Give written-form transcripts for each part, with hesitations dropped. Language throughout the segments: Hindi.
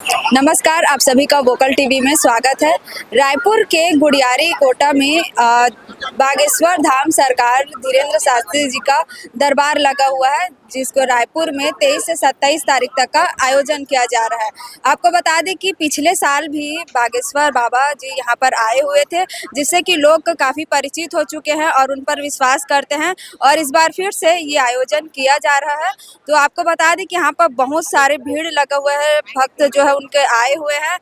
नमस्कार, आप सभी का वोकल टीवी में स्वागत है। रायपुर के गुड़ियारी कोटा में बागेश्वर धाम सरकार धीरेन्द्र शास्त्री जी का दरबार लगा हुआ है, जिसको रायपुर में 23 से 27 तारीख तक का आयोजन किया जा रहा है। आपको बता दें कि पिछले साल भी बागेश्वर बाबा जी यहाँ पर आए हुए थे, जिससे कि लोग काफ़ी परिचित हो चुके हैं और उन पर विश्वास करते हैं, और इस बार फिर से ये आयोजन किया जा रहा है। तो आपको बता दें कि यहाँ पर बहुत सारे भीड़ लगा हुआ है, भक्त जो है उनके आए हुए हैं।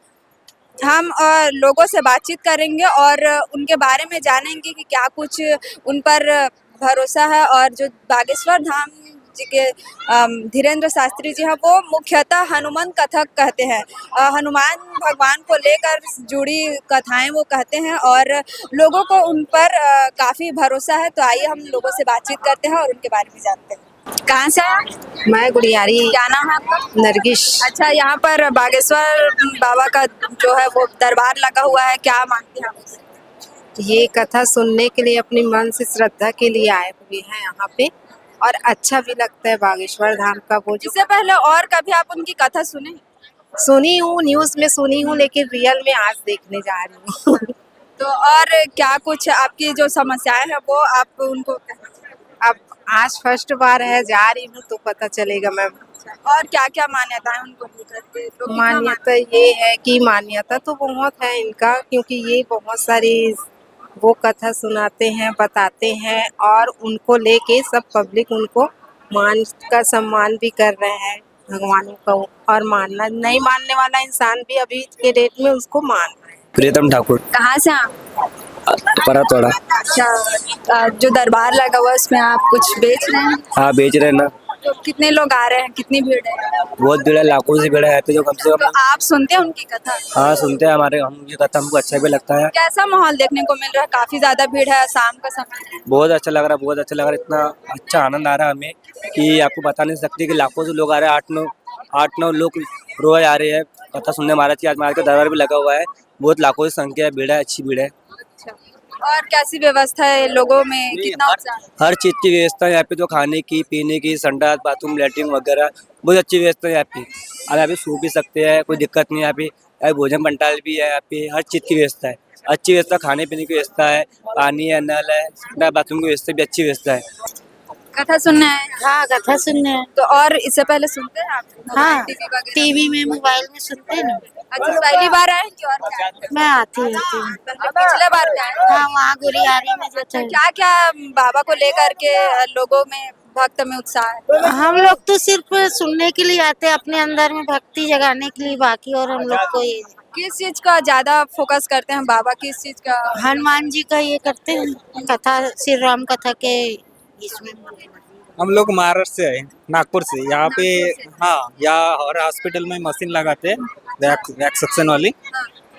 हम लोगों से बातचीत करेंगे और उनके बारे में जानेंगे कि क्या कुछ उन पर भरोसा है। और जो बागेश्वर धाम जी के धीरेन्द्र शास्त्री जी हैं, वो मुख्यतः हनुमान कथक कहते हैं। हनुमान भगवान को लेकर जुड़ी कथाएं वो कहते हैं और लोगों को उन पर काफ़ी भरोसा है। तो आइए हम लोगों से बातचीत करते हैं और उनके बारे में जानते हैं। कहाँ से हैं? मैं गुड़ियारी। क्या नाम है आपका? नरगिस। अच्छा, यहाँ पर बागेश्वर बाबा का जो है वो दरबार लगा हुआ है, क्या मानते हैं आप? ये कथा सुनने के लिए अपनी मन से श्रद्धा के लिए आए हुए हैं यहाँ पे, और अच्छा भी लगता है बागेश्वर धाम का वो जो इससे पहले और कभी आप उनकी कथा सुने? सुनी हूँ, न्यूज़ में सुनी हूँ, लेकिन रियल में आज देखने जा रही हूँ। तो और क्या कुछ आपकी जो समस्याएं हैं वो आप उनको अब आज फर्स्ट बार है, जा रही हूँ तो पता चलेगा मैम। और क्या क्या मान्यताएं उनको लेकर के लोग कितना मान्यता ये है कि मान्यता तो बहुत है इनका, क्योंकि ये बहुत सारी वो कथा सुनाते हैं, बताते हैं, और उनको लेके सब पब्लिक उनको मान का सम्मान भी कर रहे हैं भगवानों का, और मानना नहीं मानने वाला इंसान भी अभी के डेट में उसको मान रहे हैं। प्रीतम ठाकुर, कहाँ से आप? परतवाड़ा। अच्छा, जो दरबार लगा हुआ है उसमें आप कुछ बेच रहे हैं? हाँ, बेच रहे हैं ना। तो कितने लोग आ रहे हैं, कितनी भीड़ है? बहुत भीड़ है, लाखों से भीड़ है यहाँ पे, जो कम से तो कम। आप सुनते हैं उनकी कथा? हाँ, सुनते हैं, हमारे हम ये कथा हमको अच्छा भी लगता है। कैसा माहौल देखने को मिल रहा है? काफी ज्यादा भीड़ है, शाम का समय है। बहुत अच्छा लग रहा है, बहुत अच्छा लग रहा है। इतना अच्छा आनंद आ रहा है हमें कि आपको बता नहीं सकते कि लाखों से लोग आ रहे हैं। 8-9 लोग रोज आ रहे हैं कथा सुनने। महाराज की आज महाराज का दरबार भी लगा हुआ है, बहुत लाखों की संख्या है, भीड़ है, अच्छी भीड़ है। और कैसी व्यवस्था है लोगों में, कितना उत्साह है? हर चीज़ की व्यवस्था है यहाँ पे, तो खाने की, पीने की, संडास, बाथरूम, लैट्रिन वगैरह बहुत अच्छी व्यवस्था है यहाँ पे। अब यहाँ पे सो भी सकते हैं, कोई दिक्कत नहीं है। यहाँ पे भोजन पंडाल भी है, यहाँ पे हर चीज़ की व्यवस्था है, अच्छी व्यवस्था। खाने पीने की व्यवस्था है, पानी है, नल है, संडास बाथरूम की व्यवस्था भी अच्छी व्यवस्था है। कथा सुनना है? हाँ, कथा सुनने हैं। तो और इससे पहले सुनते हैं आप? हाँ, टीवी वगैरह? टीवी में, मोबाइल में सुनते हैं ना। अच्छा, पहली बार आए कि और क्या? मैं आती रहती हूँ। पिछले बार भी आए? हाँ, वहाँ गुड़ियारी में जो थे। क्या क्या बाबा को लेकर के लोगों में, भक्त में उत्साह है? हम लोग तो सिर्फ सुनने के लिए आते हैं, अपने अंदर में भक्ति जगाने के लिए, बाकी और हम लोग को ये किस चीज का ज्यादा फोकस करते हैं बाबा? किस चीज का? हनुमान जी का ये करते हैं कथा, श्री राम कथा के इसमें। हम लोग महाराष्ट्र से आए, नागपुर से। यहाँ पे हाँ, यहाँ और हॉस्पिटल में मशीन लगाते हैं, वैक्स सक्शन वाली।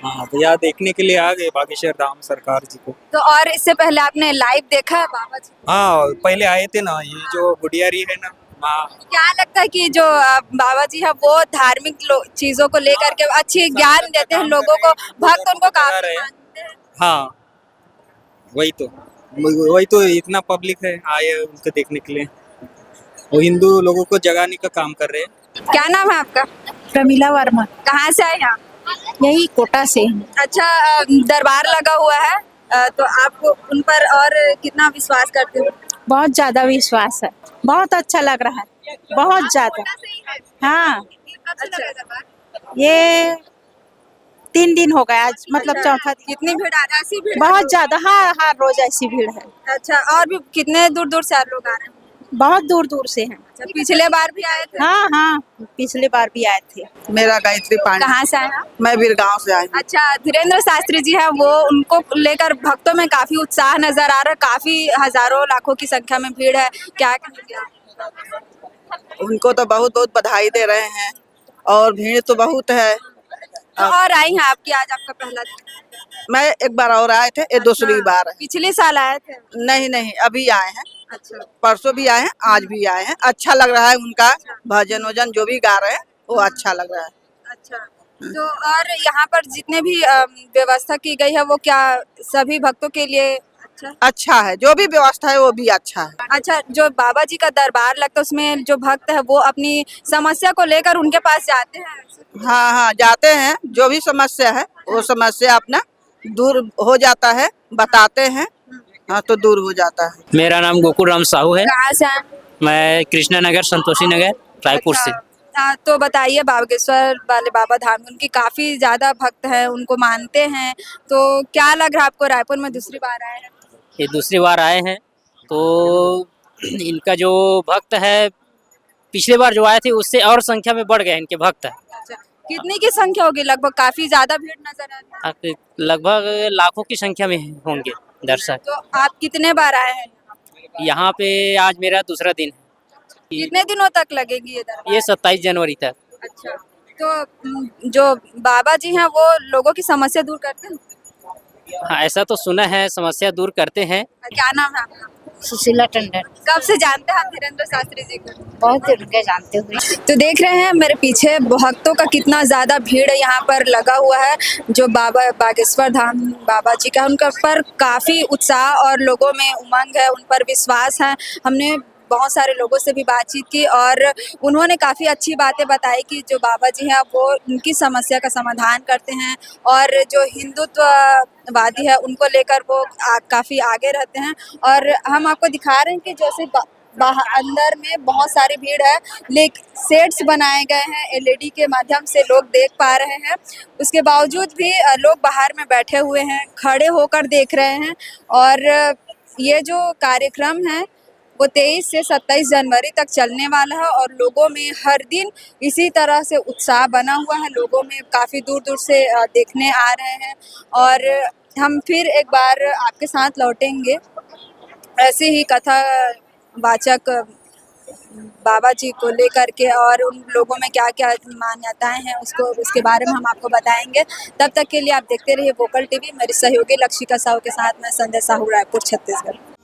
हाँ, तो यहाँ देखने के लिए आ गए बागेश्वर धाम सरकार जी को। तो और इससे पहले आपने लाइव देखा है बाबा जी? हाँ, पहले आए थे ना, ये जो गुड़ियारी है ना। हाँ, क्या लगता है कि जो बाबा जी है वो धार्मिक चीजों को लेकर के अच्छी ज्ञान देते हैं लोगों को, भक्त उनको काफी मानते हैं? हाँ, वही तो इतना पब्लिक है आए उनको देखने के लिए। वो हिंदू लोगों को जगाने का काम कर रहे हैं। क्या नाम है आपका? प्रमिला वर्मा। कहाँ से आए आप? यही कोटा से। अच्छा, दरबार लगा हुआ है, तो आप उन पर और कितना विश्वास करते हो? बहुत ज्यादा विश्वास है, बहुत अच्छा लग रहा है, बहुत ज्यादा। हाँ, अच्छा, ये 3 दिन हो गया आज, मतलब चौथा दिन। कितनी भीड़ ऐसी भीड़? बहुत ज्यादा, हाँ हाँ, रोज ऐसी भीड़ है। अच्छा, और भी कितने दूर दूर से लोग आ रहे हैं? बहुत दूर दूर से हैं। अच्छा, पिछले बार भी आए थे? हाँ हाँ, पिछले बार भी आए थे। मेरा गायत्री पांडे। कहाँ से आए आप? मैं बीरगांव से आई हूँ। अच्छा, धीरेन्द्र शास्त्री जी हैं, वो उनको लेकर भक्तों में काफी उत्साह नजर आ रहा है, काफी हजारों लाखों की संख्या में भीड़ है, क्या कहेंगे आप? उनको तो बहुत बहुत बधाई दे रहे हैं, और भीड़ तो बहुत है। तो और आई हैं आपकी, आज आपका पहला दिन? मैं एक बार और आए थे, ये दूसरी बार है। पिछले साल आए थे? नहीं नहीं, अभी आए हैं। अच्छा, परसों भी आए हैं, आज भी आए हैं। अच्छा लग रहा है, उनका भजन वजन जो भी गा रहे हैं वो अच्छा लग रहा है। अच्छा। तो और यहाँ पर जितने भी व्यवस्था की गई है वो क्या सभी भक्तों के लिए अच्छा? अच्छा है, जो भी व्यवस्था है वो भी अच्छा है। अच्छा, जो बाबा जी का दरबार लगता है उसमें जो भक्त है वो अपनी समस्या को लेकर उनके पास जाते हैं? हाँ हाँ जाते हैं, जो भी समस्या है वो समस्या अपना दूर हो जाता है, बताते हैं, हाँ तो दूर हो जाता है। मेरा नाम गोकुल राम साहू है। कहाँ से हैं? मैं कृष्णा नगर संतोषी नगर रायपुर से। हाँ, तो बताइए बागेश्वर वाले बाबा धाम उनकी काफी ज्यादा भक्त हैं, उनको मानते हैं, तो क्या लग रहा है आपको रायपुर में दूसरी बार आए हैं? ये दूसरी बार आए हैं तो इनका जो भक्त है पिछले बार जो आए थे उससे और संख्या में बढ़ गए इनके भक्त। अच्छा, कितनी की संख्या होगी? लगभग काफी ज्यादा भीड़ नजर आ रही है। आप लगभग लाखों की संख्या में होंगे दर्शक। तो आप कितने बार आए हैं? यहाँ पे आज मेरा दूसरा दिन है। कितने दिनों तक लगेगी ये दरबार? ये 27 जनवरी तक। अच्छा, तो जो बाबा जी हैं वो लोगों की समस्या दूर करते हैं? हाँ, ऐसा तो सुना है, समस्या दूर करते हैं। क्या नाम है आपका? सुशीला टंडन। कब से जानते हैं आप धीरेन्द्र शास्त्री जी को? बहुत दिन के जानते हुए। तो देख रहे हैं मेरे पीछे भक्तों का कितना ज्यादा भीड़ यहाँ पर लगा हुआ है। जो बाबा बागेश्वर धाम बाबा जी का उनका पर काफी उत्साह और लोगों में उमंग है, उन पर विश्वास है। हमने बहुत सारे लोगों से भी बातचीत की और उन्होंने काफ़ी अच्छी बातें बताई कि जो बाबा जी हैं वो उनकी समस्या का समाधान करते हैं और जो हिंदुत्ववादी है उनको लेकर वो काफ़ी आगे रहते हैं। और हम आपको दिखा रहे हैं कि जैसे बाहर अंदर में बहुत सारी भीड़ है, लेकिन सेट्स बनाए गए हैं एलईडी के माध्यम से लोग देख पा रहे हैं। उसके बावजूद भी लोग बाहर में बैठे हुए हैं, खड़े होकर देख रहे हैं। और ये जो कार्यक्रम है वो 23 से 27 जनवरी तक चलने वाला है और लोगों में हर दिन इसी तरह से उत्साह बना हुआ है। लोगों में काफ़ी दूर दूर से देखने आ रहे हैं और हम फिर एक बार आपके साथ लौटेंगे ऐसे ही कथा वाचक बाबा जी को लेकर के और उन लोगों में क्या क्या मान्यताएं हैं उसके बारे में हम आपको बताएंगे। तब तक के लिए आप देखते रहिए वोकल टीवी। मेरी सहयोगी लक्षिका साहू के साथ मैं संध्या साहू, रायपुर, छत्तीसगढ़।